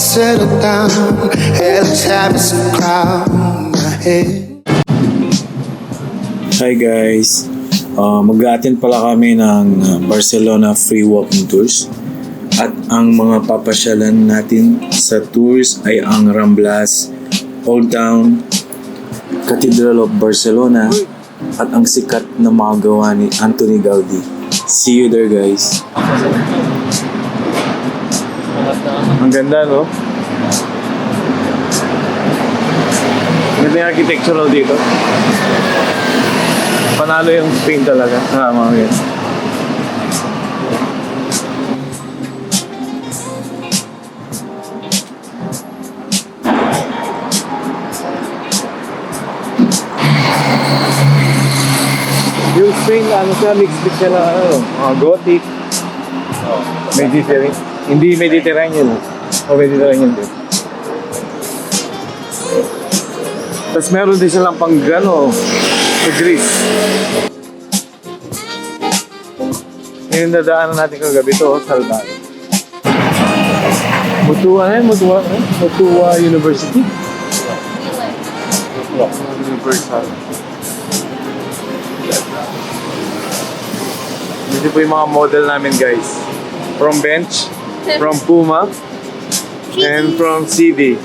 settle down. Hell, let's have some crown my head. Hi guys, mag-a-attend pala kami ng Barcelona free walking tours. At ang mga papasyalan natin sa tours ay ang Ramblas, Old Town, Cathedral of Barcelona, at ang sikat na mga gawa ni Anthony Gaudi. See you there guys. Ang ganda, no? Ganda yung architectural dito. Panalo yung Spain talaga. Mga guys. Yung Spain, siya, mix siya na, Gothic. Mediterranean. Hindi Mediterranean. O Mediterranean din. Tapos meron din silang pang sa Greece. Yung nadaanan natin kagabi ito, Salbay. Mutua University. Universal. Dito po yung mga model namin guys. From Bench, from Puma, and from CD.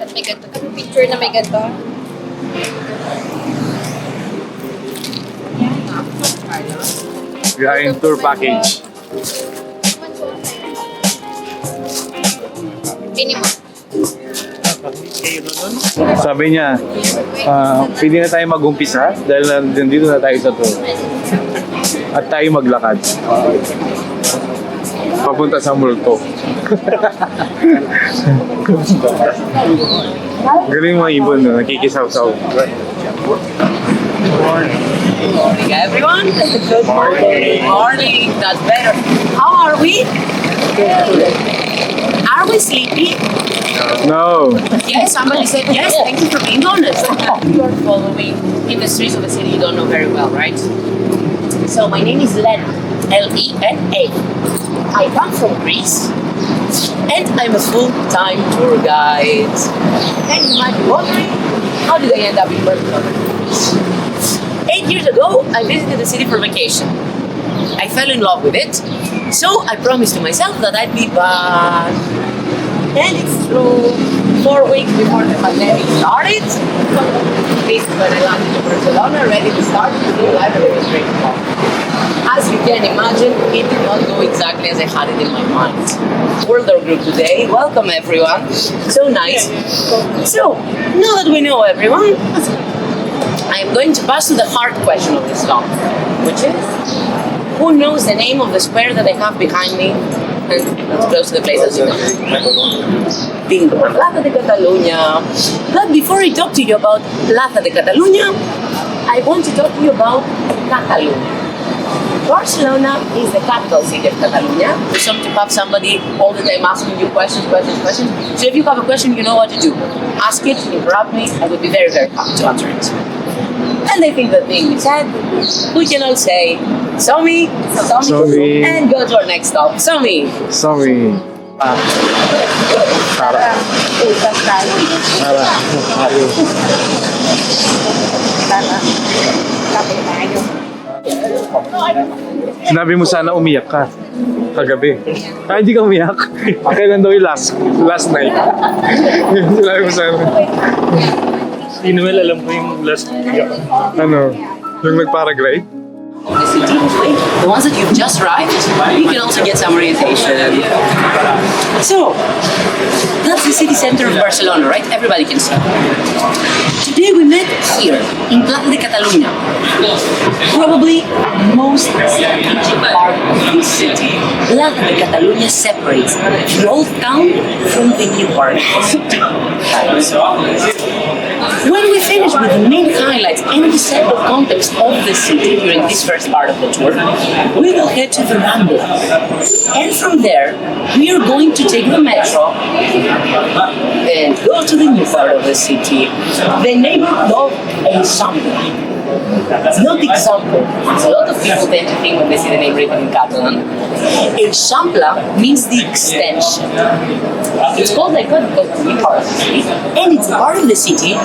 May ganito. Kasi picture na may ganito. Behind tour package. Pini mo. Sabi niya, pwede na tayo mag-umpisa dahil nandito na tayo sa tour. At tayo maglakad. Papunta sa multo. Galing mga ibon, no? Nakikisaw-saw. Morning, everyone. Good morning. Morning. That's better. How are we? Are we sleepy? No. Yes, somebody said yes. Thank you for being honest. You are following in the streets of a city you don't know very well, right? So my name is Lena. Lena. I come from Greece. And I'm a full-time tour guide. And you might be wondering, how did I end up in Barcelona? 8 years ago, I visited the city for vacation. I fell in love with it, so I promised to myself that I'd be back. And it's true. 4 weeks before the pandemic started, this is when I landed in Barcelona, ready to start the new life of the street. As you can imagine, it did not go exactly as I had it in my mind. World Group today, welcome everyone. So nice. So, now that we know everyone, I am going to pass to the hard question of this song, which is, who knows the name of the square that I have behind me? And that's close to the place as you know. Bingo, Plaza de Catalunya. But before I talk to you about Plaza de Catalunya, I want to talk to you about Catalunya. Barcelona is the capital city of Catalonia. You some to have somebody all the time asking you questions. So if you have a question, you know what to do. Ask it, interrupt me, I would be very, very happy to answer it. And I think that being said, we can all say, Somi, and go to our next stop. Somi. Sinabi mo sana umiyak ka kagabi. Hindi ka umiyak. Kailan daw yung last night? Sinabi mo sana. Inuel, alam ko yung last year. Ano? Yung nag-paraglide? The city, the ones that you've just arrived, you can also get some orientation. So, that's the city center of Barcelona, right? Everybody can see. Today we met here, in Plaza de Catalunya. Probably most strategic part of this city. Plaza de Catalunya separates the old town from the new part of the city. When we finish with the main highway, highlights and we set the context of the city during this first part of the tour, we will head to the Rambla. And from there, we are going to take the metro and go to the new part of the city, the neighborhood of Rambla. It's not example. A lot of people tend to think when they see the name written in Catalan. Rambla means the extension. It's called like that because it's a new part of the city, and it's part of the city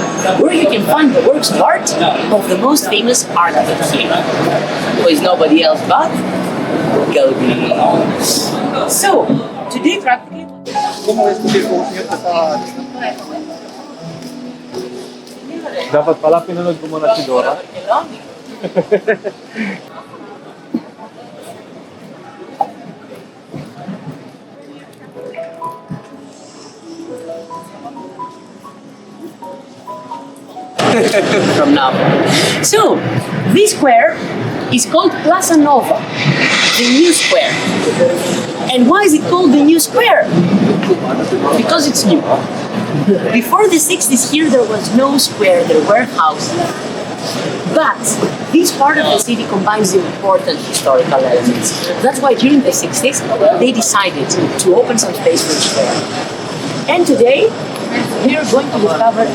where you can find the works of art of the most famous architect here, who is nobody else but Gaudi. So, today practically... Dapat pala pinunod ko muna si Dora. From now. So, this square is called Plaza Nova, the new square. And why is it called the new square? Because it's new. Before the 60s here there was no square, there were houses. But this part of the city combines the important historical elements. That's why during the 60s they decided to open some space for the square. And today we are going to discover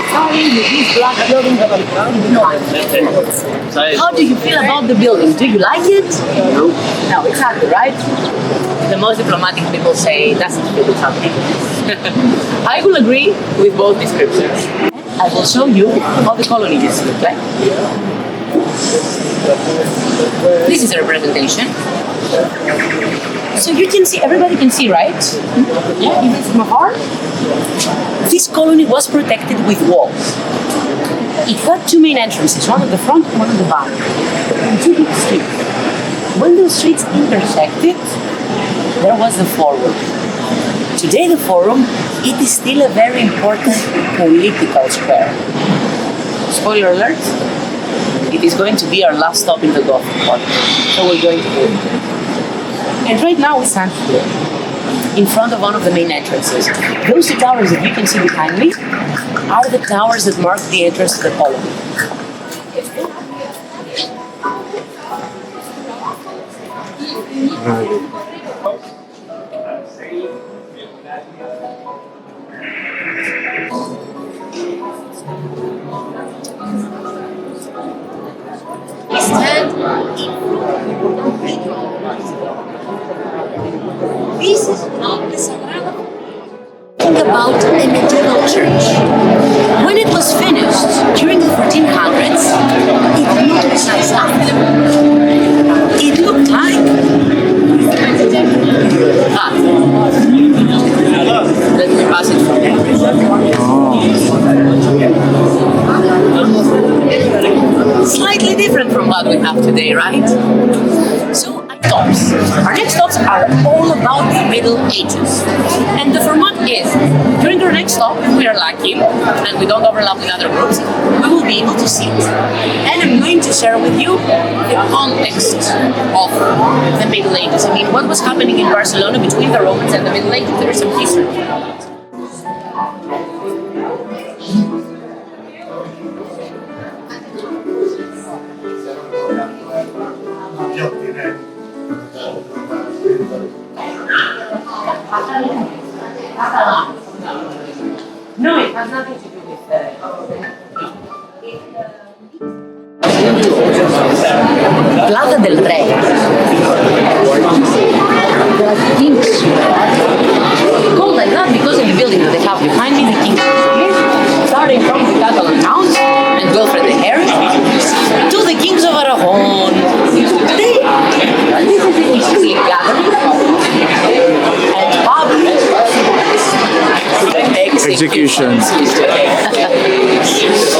starting with these black buildings. How do you feel about the building? Do you like it? No. No, exactly, right? The most diplomatic people say that's really something. I will agree with both descriptions. I will show you how the colony used to look like. This is a representation. So you can see, everybody can see, right? Yeah, even from afar. This colony was protected with walls. It had two main entrances, one at the front and one at the back, and two big streets. When those streets intersected, there was the forum. Today the forum, it is still a very important political square. Spoiler alert, it is going to be our last stop in the Gothic part. So we're going to do it. And right now we stand here, in front of one of the main entrances. Those two towers that you can see behind me are the towers that mark the entrance to the colony. We stand This is not the Sagrada. Think about a medieval church. When it was finished during the 1400s, it looked like that. It looked like that. Let me pass it from there. Slightly different from what we have today, right? So, stops. Our next stops are all about the Middle Ages. And the format is, during our next stop, if we are lucky, and we don't overlap with other groups, we will be able to sit. And I'm going to share with you the context of the Middle Ages. I mean, what was happening in Barcelona between the Romans and the Middle Ages. There is some history. No, it has nothing to do with Plaza del Rey. Called like that because of the building that they have behind me, the King's starting from the Catalan towns and Wilfred the Hare to the Kings of Aragon. This is the history gathering and public execution.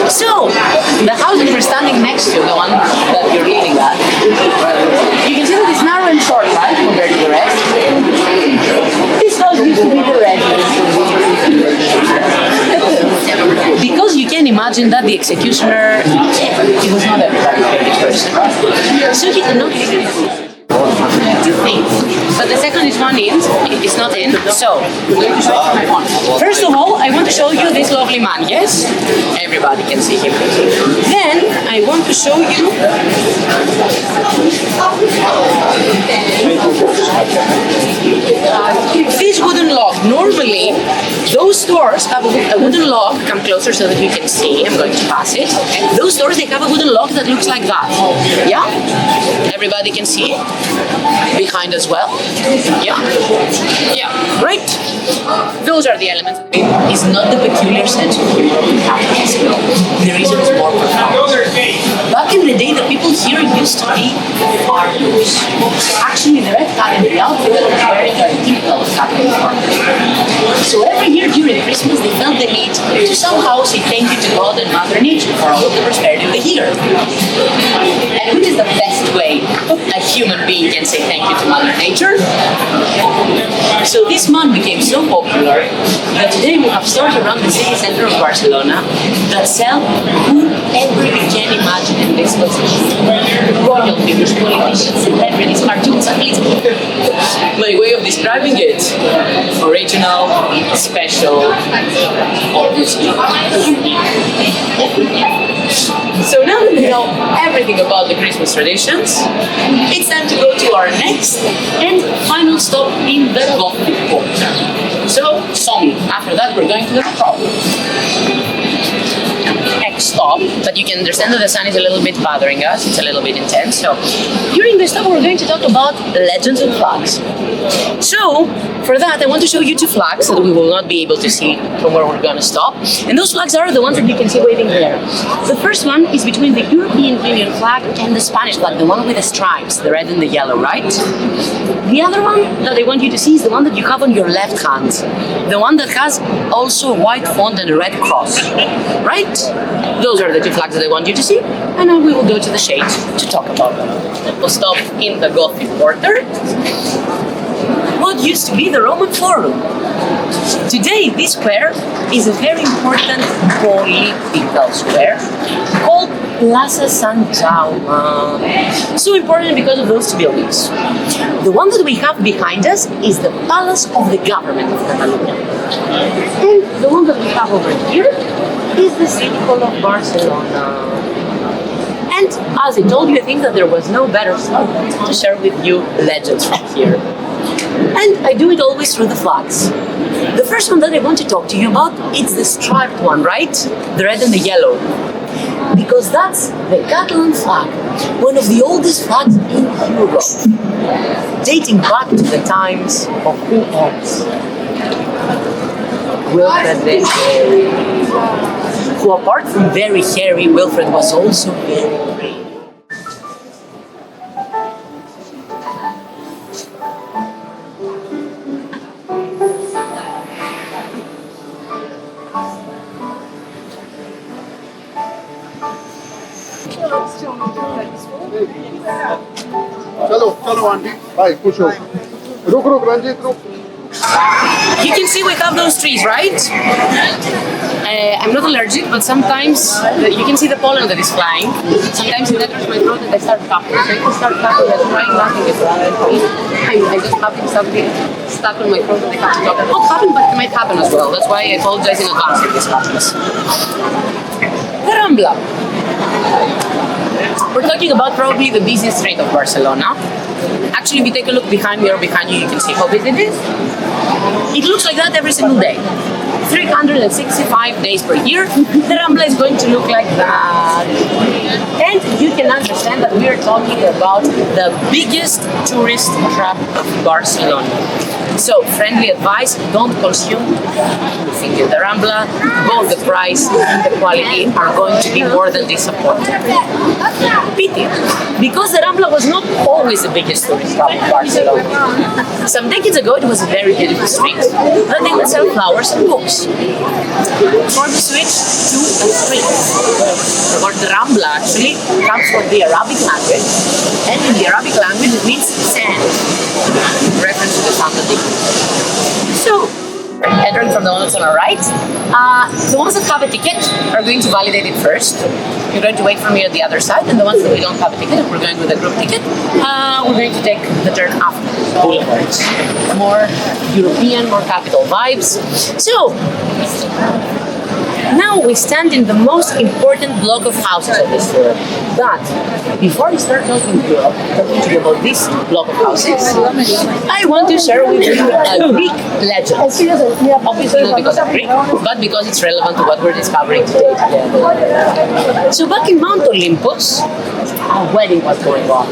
So, the house that we're standing next to, the one that you're looking at, you can see that it's narrow and short, right, compared to the rest. This house used to be the residence. Because you can imagine that the executioner, he was not a very person. So he did not but the second is one in, it's not in. So, first of all, I want to show you this lovely man, yes? Everybody can see him. Then I want to show you this wooden log. Normally, those doors have a wooden log. Come closer so that you can see. I'm going to pass it. Those doors, they have a wooden log that looks like that. Yeah? Everybody can see it? Behind as well? Yeah? Yeah, right? Those are the elements. It's not the peculiar sense of humor we have in this film. The reason is more profound. Back in the day, the people here used to be farmers. Actually, the red hat and the outfit that was wearing are typical of Catholic farmers. So every year during Christmas, they felt the need to somehow say thank you to God and Mother Nature for all of the prosperity of the year. And which is the best way a human being can say thank you to Mother Nature? So this man became so popular that today we have stores around the city center of Barcelona that sell whoever you can imagine in this position. Royal figures, politicians, celebrities, cartoons, athletes. My way of describing it: original, special, obviously. So now that we know everything about the Christmas traditions, it's time to go to our next and final stop in the Gothic quarter. So, Somi, after that we're going to the problem. Next stop, but you can understand that the sun is a little bit bothering us, it's a little bit intense. So, during this stop we're going to talk about legends and flags. So, for that I want to show you two flags that we will not be able to see from where we're going to stop. And those flags are the ones that you can see waving there. The first one is between the European Union flag and the Spanish flag, the one with the stripes, the red and the yellow, right? The other one that I want you to see is the one that you have on your left hand. The one that has also a white font and a red cross, right? Those are the two flags that I want you to see. And now we will go to the shade to talk about them. We'll stop in the Gothic quarter. What used to be the Roman Forum. Today, this square is a very important political square called Plaza San Jaume. So important because of those two buildings. The one that we have behind us is the Palace of the Government of Catalonia. And the one that we have over here is the City Hall of Barcelona. And as I told you, I think that there was no better spot to share with you legends from here. And I do it always through the flags. The first one that I want to talk to you about is the striped one, right? The red and the yellow. Because that's the Catalan flag, one of the oldest flags in Europe, dating back to the times of who else? Wilfred the Hairy. Who, apart from very hairy, Wilfred was also very brave. चलो aunty भाई खुश हो रुक रंजीत रुक You can see we have those trees, right? I'm not allergic, but sometimes you can see the pollen that is flying. Sometimes it enters my throat and I start coughing. So if I start coughing, I'm trying laughing as well. I just have something stuck on my throat and I have to talk. It won't happen, but it might happen as well. That's why I apologize in advance if this happens. The Rambla. We're talking about probably the busiest street of Barcelona. Actually, if you take a look behind me or behind you, you can see how busy it is. It looks like that every single day. 365 days per year, the Rambla is going to look like that. And you can understand that we are talking about the biggest tourist trap of Barcelona. So, friendly advice, don't consume anything in the Rambla. Both the price and the quality are going to be more than disappointing. Pity, because the Rambla was not always the biggest tourist trap of Barcelona. Some decades ago, it was a very beautiful street, but they would sell flowers and books. For the switch to a street, or the Rambla actually comes from the Arabic language, and in the Arabic language it means sand, reference to the sand that they use. So, entering from the one that's on our right, the ones that have a ticket are going to validate it first. You're going to wait for me at the other side, and the ones that we don't have a ticket, if we're going with a group ticket, we're going to take the turn after boulevards. More European, more capital vibes. So, now we stand in the most important block of houses of this tour. But before I start talking to you about this block of houses, I want to share with you a Greek legend. Obviously not because I'm Greek, but because it's relevant to what we're discovering today together. So back in Mount Olympus, a wedding was going on.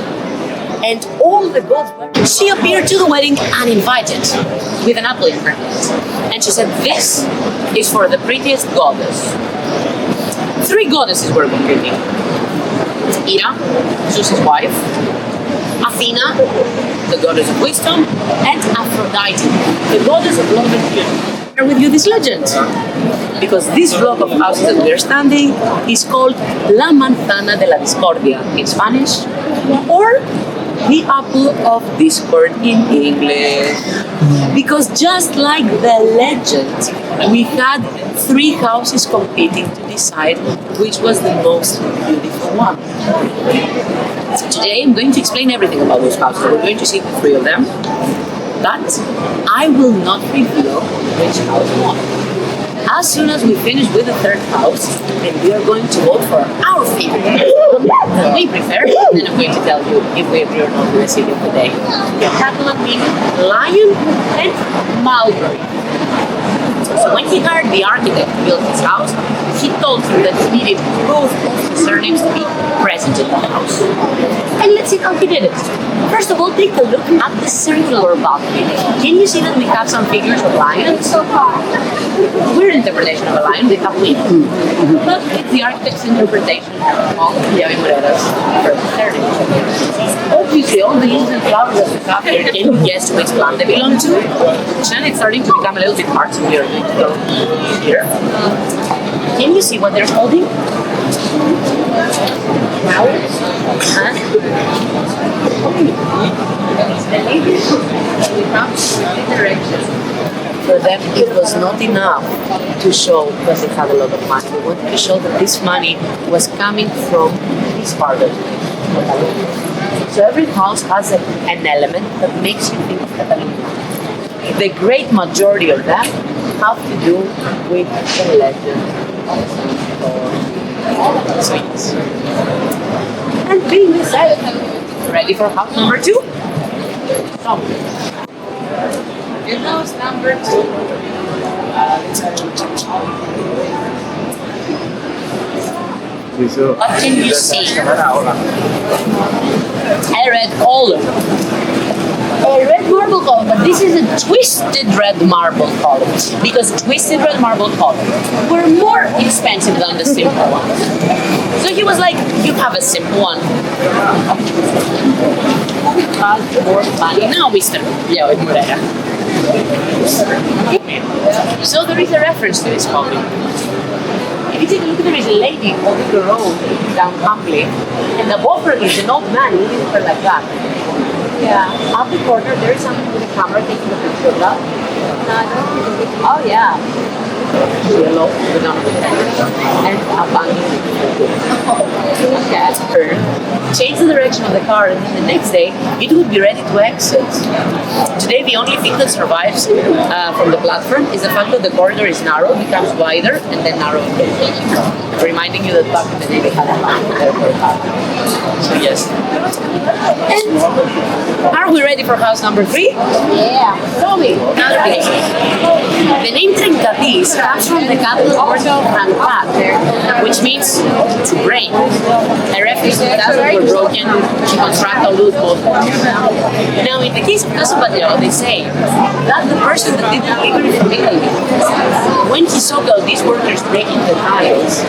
And all the gods were... She appeared to the wedding uninvited, with an apple in her hand. And she said, "This is for the prettiest goddess." 3 goddesses were competing. Ira, Zeus's wife, Athena, the goddess of wisdom, and Aphrodite, the goddess of love and beauty. I share with you this legend, because this block of houses that we are standing is called La Manzana de la Discordia in Spanish, or the apple of discord in English. Because just like the legend, we had 3 houses competing to decide which was the most beautiful one. Today I'm going to explain everything about those houses. We're going to see the 3 of them, but I will not reveal which house won. As soon as we finish with the 3rd house, and we are going to vote for our favorite that we prefer, then I'm going to tell you if we agree or not with the city of the day. The Catalan means lion and mulberry. So when he hired the architect to build his house, he told him that he needed both of the surnames to be present in the house. And let's see how he did it. First of all, take a look at the circular balcony. Can you see that we have some figures of lions? Weird interpretation of a lion, they have wings. But it's the architect's interpretation of the Moreira's surname. Obviously, all the leaves and flowers that we have here, can you guess which plant they belong to? Then it's starting to become a little bit hard, so we are going to go here. Can you see what they're holding? Flowers? The ladies we have directions. For them, it was not enough to show that they had a lot of money. They wanted to show that this money was coming from this part of it. So every house has an element that makes you think of Catalonia. The great majority of them have to do with the legend of sweets. And being decided, ready for house number 2? Come. In house number 2. What can you see? A red color. A red marble color, but this is a twisted red marble color. Because twisted red marble color were more expensive than the simple ones. So he was like, you have a simple one. Cost more money now, Mr. Leo Moreira. So there is a reference to this copy. If you take a look, there is a lady holding the road down humbly, and above her is an old man leading her like that. Yeah. At the corner, there is someone with a camera taking a picture of that. Oh yeah. Yellow, and abandoned. Change the direction of the car, and then the next day it would be ready to exit. Today, the only thing that survives from the platform is the fact that the corridor is narrow, becomes wider, and then narrow again. Reminding you that back in the day they had a lamp there for a car. So yes. And are we ready for house number 3? Yeah. Tommy, another place. The name Trincadis comes from the Catalan word trencat, which means to break. A reference to the that were broken to contract or lose both. Now, in the case of Casa Batlló, they say that the person that did the delivery from Italy, when he saw Gaudi's workers breaking the tiles,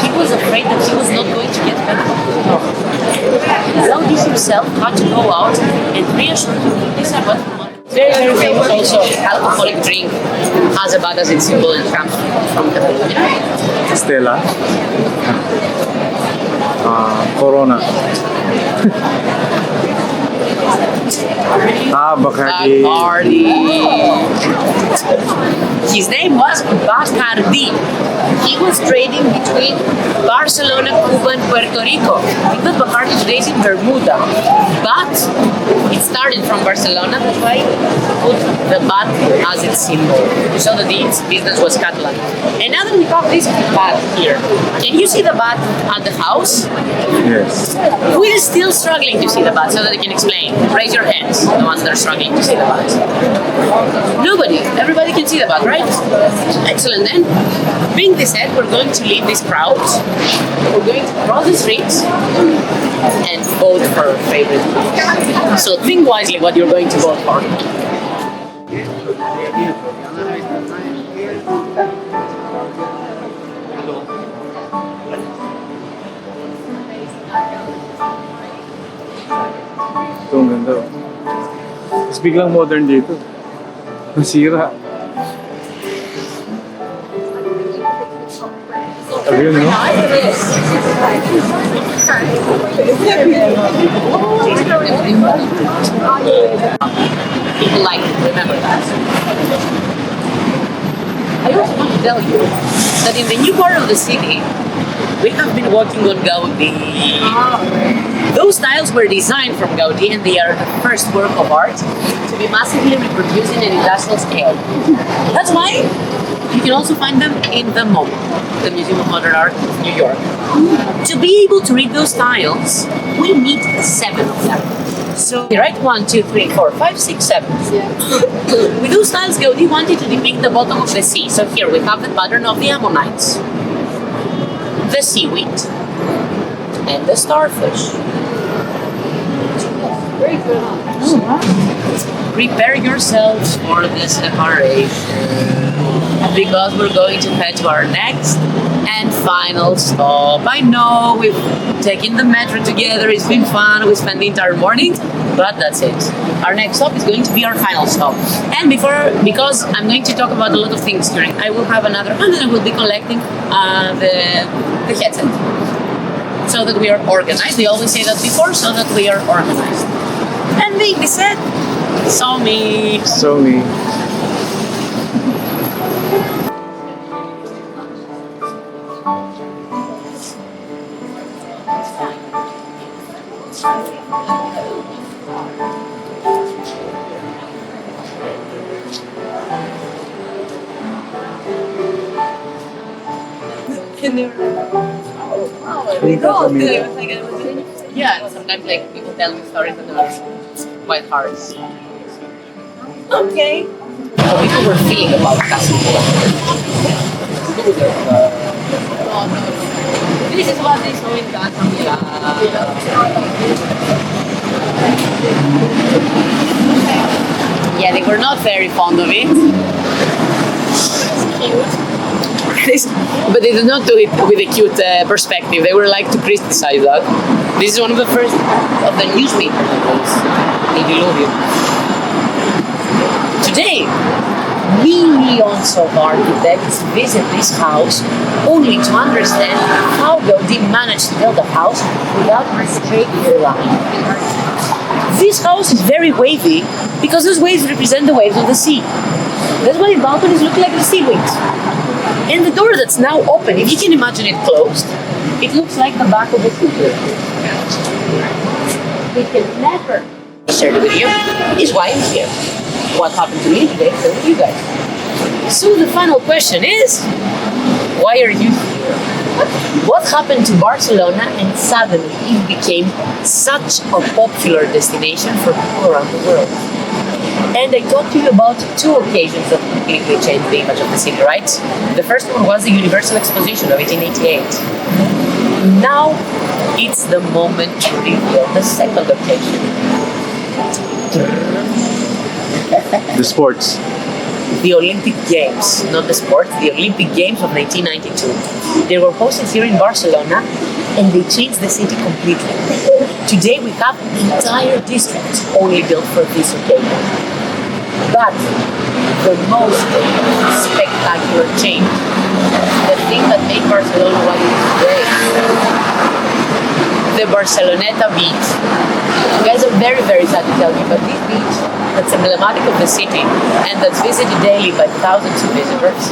he was afraid that he was not going to get better. Gaudi himself had to go out and reassure him that this is what he wanted. Very, very famous also alcoholic drink has a bat as its symbol and comes from Catalonia. Stella. Corona. Bacardi. His name was Bacardi. He was trading between Barcelona, Cuba, and Puerto Rico because Bacardi today is in Bermuda. But it started from Barcelona, that's why he put the bat as its symbol to show that its business was Catalan. And now that we have this bat here, can you see the bat at the house? Yes. Who is still struggling to see the bat so that I can explain? Raise your hands, the ones that are struggling to see the bat. Nobody. Everybody can see the bat, right? Excellent. Then, being this said, we're going to leave this crowd. We're going to cross the streets and vote for our favorite. So think wisely what you're going to vote for. Ito, ang ganda. Tapos biglang modern dito. Nasira. Sabi yun, no? People like it, remember that. I also want to tell you that in the new part of the city, we have been working on Gaudi. Those tiles were designed from Gaudi and they are the first work of art to be massively reproduced in an industrial scale. That's why you can also find them in the MoMA, the Museum of Modern Art of New York. To be able to read those tiles, we need 7 of them. So, right, 1, 2, 3, 4, 5, 6, 7. With those tiles, Gaudi wanted to depict the bottom of the sea. So here we have the pattern of the ammonites, the seaweed, and the starfish. Very good. Prepare yourselves for the separation because we're going to head to our next and final stop. I know we've taken the metro together, it's been fun, we spent the entire morning, but that's it. Our next stop is going to be our final stop. And because I'm going to talk about a lot of things during, I will have another one and I will be collecting the headset. So that we are organized. They always say that before, so that we are organized. And they said, so me. So me. Yeah, and sometimes like people tell me stories that are quite hard. Okay. How people were feeling about casting. This is what they saw in Gothic. Yeah, they were not very fond of it. But they did not do it with a cute perspective. They were like to criticize that. This is one of the first of the newspaper novels, the Diluvium. Today, millions of architects visit this house only to understand how Gaudi managed to build a house without a straight line. This house is very wavy because those waves represent the waves of the sea. That's why the balconies look like the seaweeds. And the door that's now open, if you can imagine it closed, it looks like the back of a scooter. We can never share the video, is why I'm here. What happened to me today, so with you guys. So the final question is, why are you here? What happened to Barcelona and suddenly it became such a popular destination for people around the world? And I talked to you about 2 occasions that completely changed the image of the city, right? The first one was the Universal Exposition of 1888. Now, it's the moment to reveal the second occasion. The sports. The Olympic Games, not the sports, the Olympic Games of 1992. They were hosted here in Barcelona and they changed the city completely. Today we have entire districts only built for this occasion. But the most spectacular change, the thing that made Barcelona what it is today, the Barceloneta beat. You guys are very, very sad to tell me, but this beach that's emblematic of the city and that's visited daily by thousands of visitors,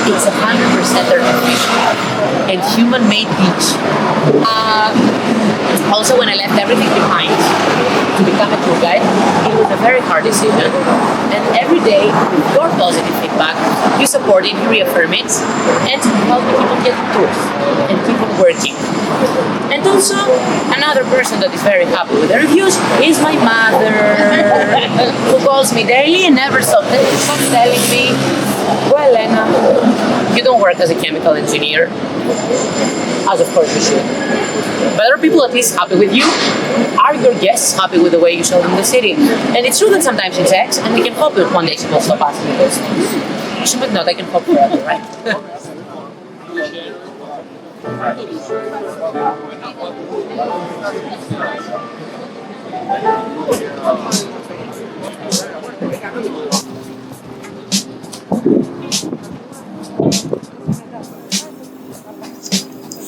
it's 100% artificial and human-made beach. Also, when I left everything behind to become a tour guide, it was a very hard decision. And every day, with your positive feedback, you support it, you reaffirm it, and help me keep on getting tours and keep on working. And also, another person that is very happy with the reviews is my mother, who calls me daily and never stops telling me, well, Elena, you don't work as a chemical engineer, as of course you should. But are people at least happy with you? Are your guests happy with the way you show them the city? And it's true that sometimes it's X, and we can hope that one day she will stop asking those things. She might not, I can hope forever, right?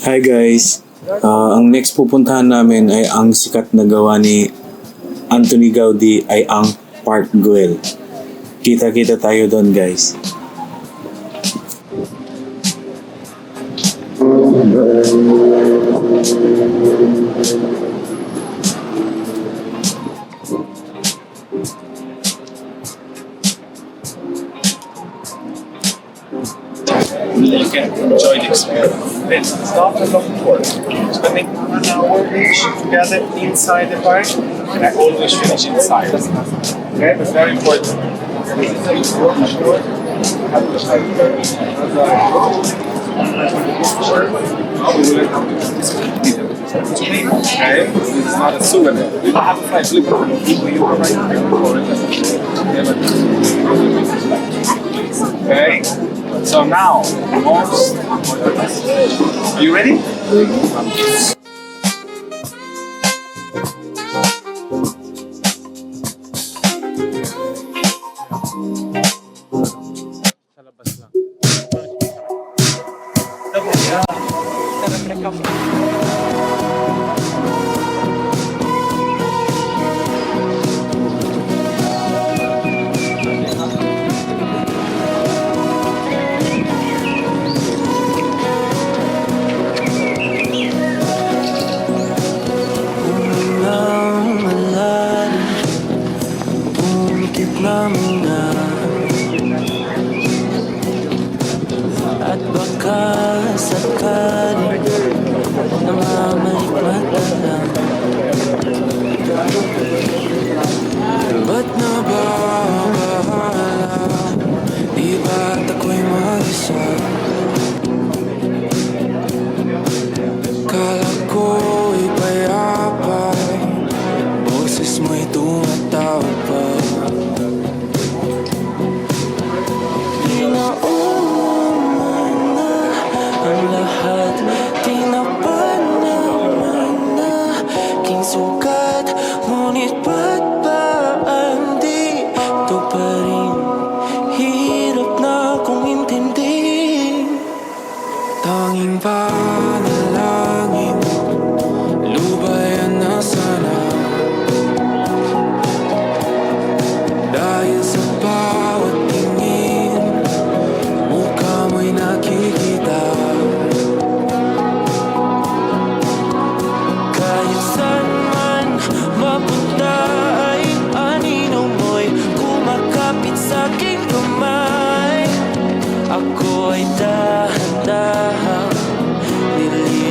Hi guys! Ang next pupuntahan namin ay ang sikat na gawa ni Anthony Gaudi ay ang Park Güell. Kita-kita tayo doon guys. You can enjoy the experience. Let's start the long tour. Spending 1 hour each together inside the park, and I always finish inside. Okay, that's very important. Okay, it's not a souvenir. We don't have a flight. Look, you are right here. Okay, so now, most. Are you ready? At baka sakali namamalikmata lang. Ba't nababahala? Di ba't ako'y mag-isa? Kala ko'y payapa, boses mo'y tumatawag pa. Ang lahat tinapan naman na king sugat, ngunit ba't ba hindi ito pa rin? Hirap na kong intindihin. Tanging panalangin, lubayan na sana. Dahil sa bawat tingin, mukha mo'y nakikita. Kahit saan man mapunta ay anino mo'y kumakapit sa aking kamay. Ako ay dahan-dahang nililipat.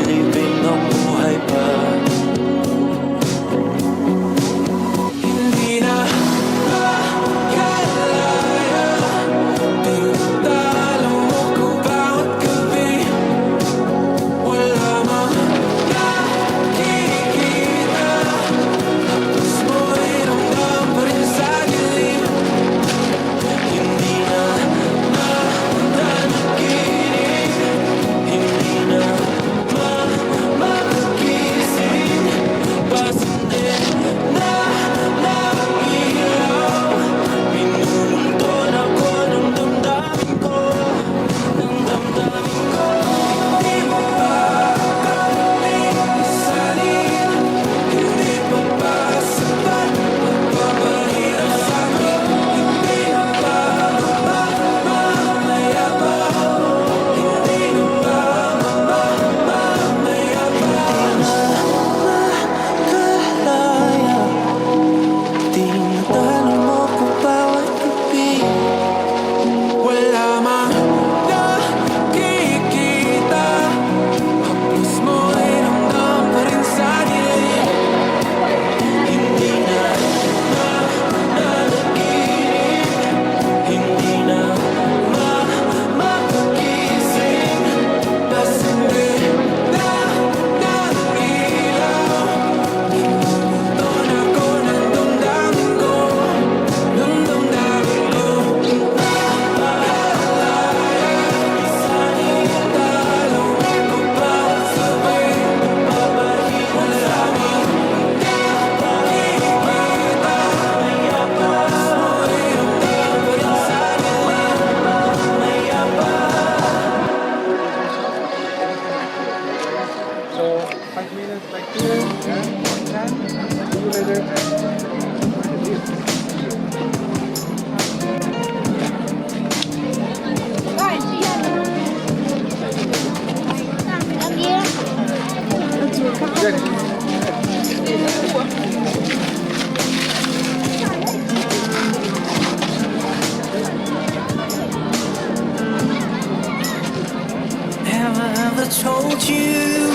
Have I ever told you?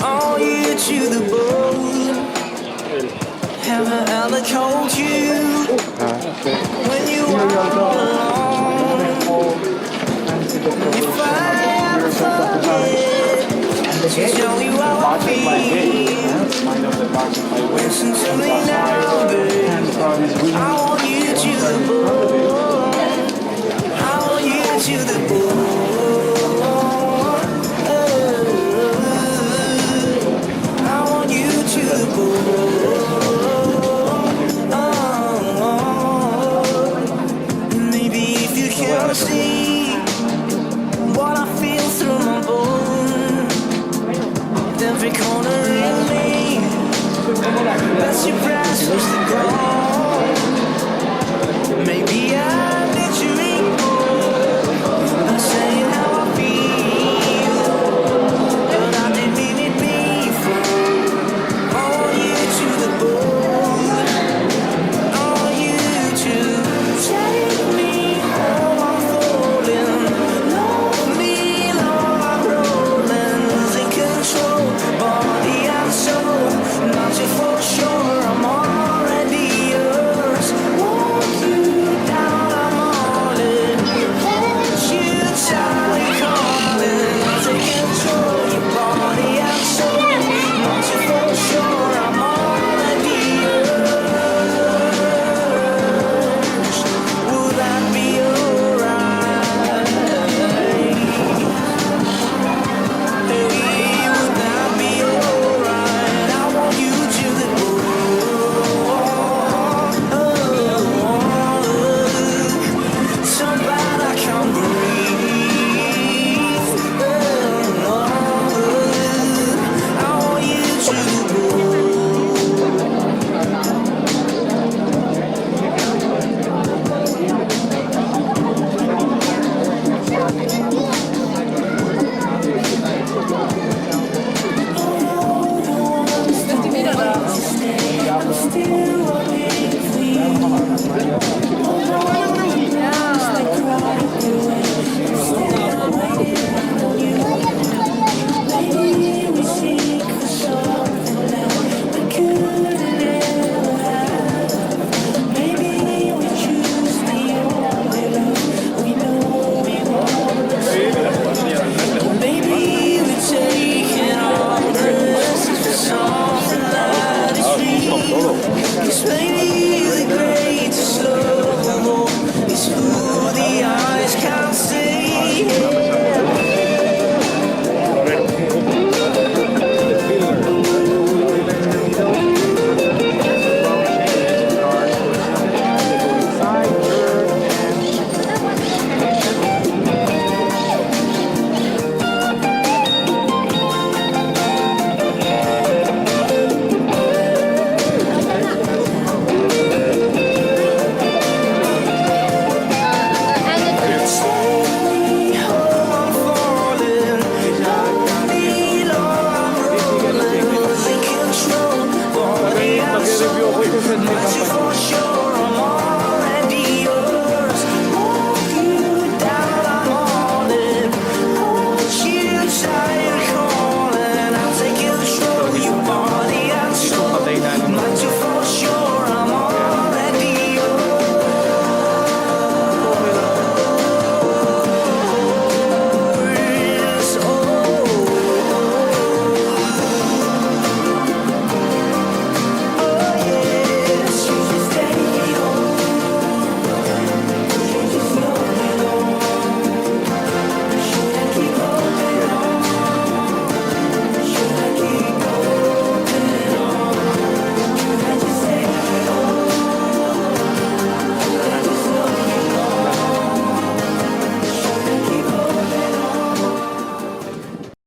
All you to the bone. Have I ever told you? When you are all alone. If I ever forget to tell you how I feel. Listen to me now, babe. I want you to the bone. I want you to the bone. I want you to the bone. Maybe if you can see what I feel through my bones, every corner in me, that's your breath was the goal. Maybe I